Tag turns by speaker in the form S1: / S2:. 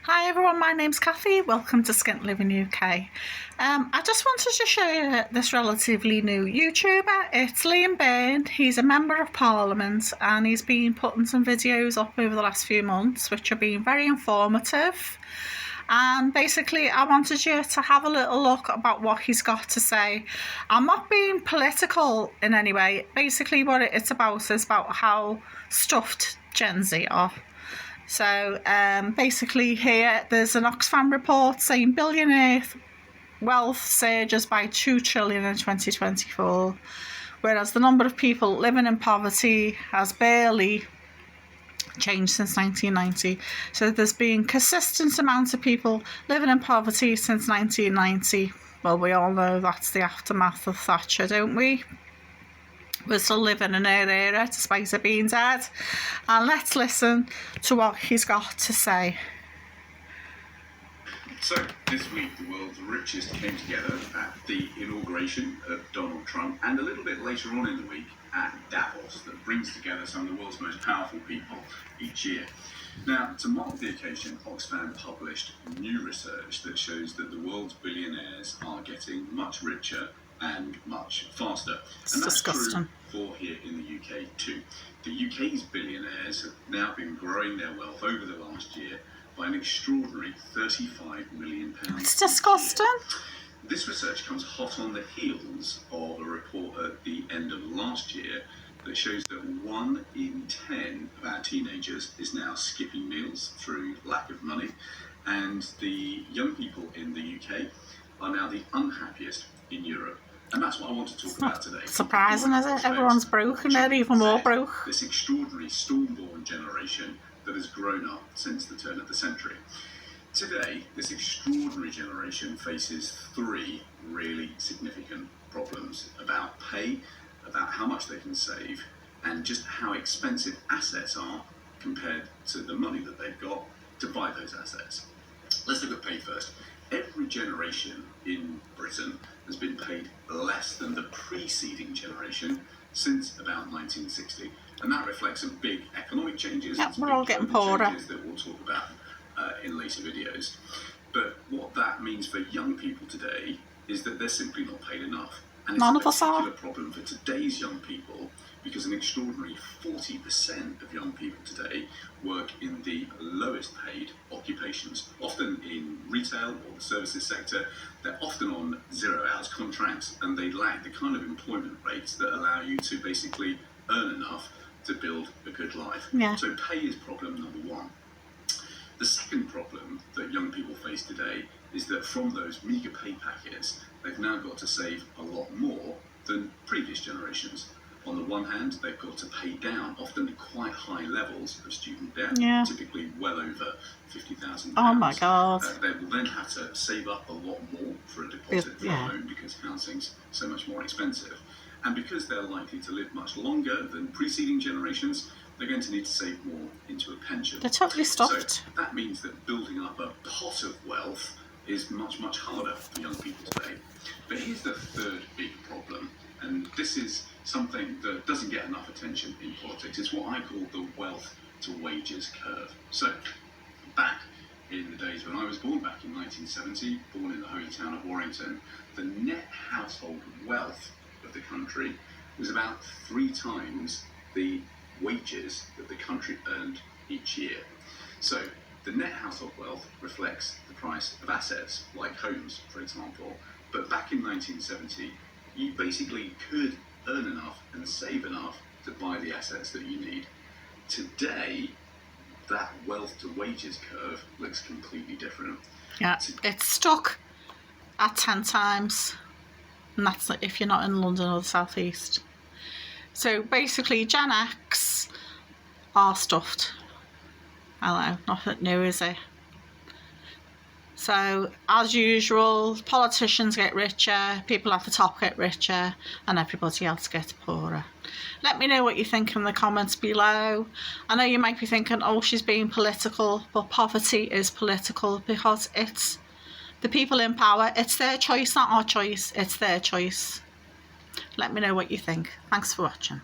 S1: Hi everyone, my name's Kathy. Welcome to Skint Living UK. I just wanted to show you this relatively new YouTuber. It's Liam Byrne. He's a member of Parliament and he's been putting some videos up over the last few months which have been very informative. And basically I wanted you to have a little look about what he's got to say. I'm not being political in any way. Basically what it's about is about how stuffed Gen Z are. So basically here there's an Oxfam report saying billionaire wealth surges by 2 trillion in 2024, whereas the number of people living in poverty has barely changed since 1990. So there's been consistent amounts of people living in poverty since 1990. Well, we all know that's the aftermath of Thatcher, don't we? We're still living in her era despite her being dead. And let's listen to what he's got to say.
S2: So, this week the world's richest came together at the inauguration of Donald Trump, and a little bit later on in the week at Davos, that brings together some of the world's most powerful people each year. Now, to mark the occasion, Oxfam published new research that shows that the world's billionaires are getting much richer and much faster.
S1: It's
S2: and that's
S1: disgusting.
S2: true for here in the UK too. The UK's billionaires have now been growing their wealth over the last year by an extraordinary £35 million.
S1: It's disgusting.
S2: This research comes hot on the heels of a report at the end of last year that shows that 1 in 10 of our teenagers is now skipping meals through lack of money, and the young people in the UK are now the unhappiest in Europe. And that's what I want to talk about today.
S1: Surprising, is it? Everyone's broke and they're even more broke.
S2: This extraordinary storm-born generation that has grown up since the turn of the century. Today, this extraordinary generation faces 3 really significant problems about pay, about how much they can save, and just how expensive assets are compared to the money that they've got to buy those assets. Let's look at pay first. Every generation in Britain has been paid less than the preceding generation since about 1960. And that reflects some big economic changes.
S1: Yep, we're all getting poorer.
S2: Changes that we'll talk about in later videos. But what that means for young people today is that they're simply not paid enough. And
S1: None
S2: it's
S1: of us
S2: a
S1: are.
S2: particular problem for today's young people, because an extraordinary 40% of young people today work in the lowest paid occupations, often in retail or the services sector. They're often on 0 hours contracts, and they lack the kind of employment rates that allow you to basically earn enough to build a good life.
S1: Yeah.
S2: So pay is problem number 1. The second problem that young people face today is that from those meagre pay packets, they've now got to save a lot more than previous generations. On the one hand, they've got to pay down often quite high levels of student debt, typically well over £50,000.
S1: Oh my God.
S2: They will then have to save up a lot more for a deposit for a home because housing's so much more expensive. And because they're likely to live much longer than preceding generations, they're going to need to save more into a pension.
S1: They're totally stuffed.
S2: So that means that building up a pot of wealth is much, much harder for young people today. But here's the third big problem, and this is something that doesn't get enough attention in politics. It's what I call the wealth to wages curve. So, back in the days when I was born, back in 1970, born in the holy town of Warrington, the net household wealth of the country was about 3 times the wages that the country earned each year. So, the net household wealth reflects the price of assets, like homes, for example. But back in 1970, you basically could earn enough and save enough to buy the assets that you need. Today, that wealth to wages curve looks completely different.
S1: Yeah, it's stuck at 10 times. And that's if you're not in London or the South East. So basically, Gen X are stuffed. Hello, nothing new, is it? So, as usual, politicians get richer, people at the top get richer, and everybody else gets poorer. Let me know what you think in the comments below. I know you might be thinking, oh, she's being political, but poverty is political because it's the people in power. It's their choice, not our choice. It's their choice. Let me know what you think. Thanks for watching.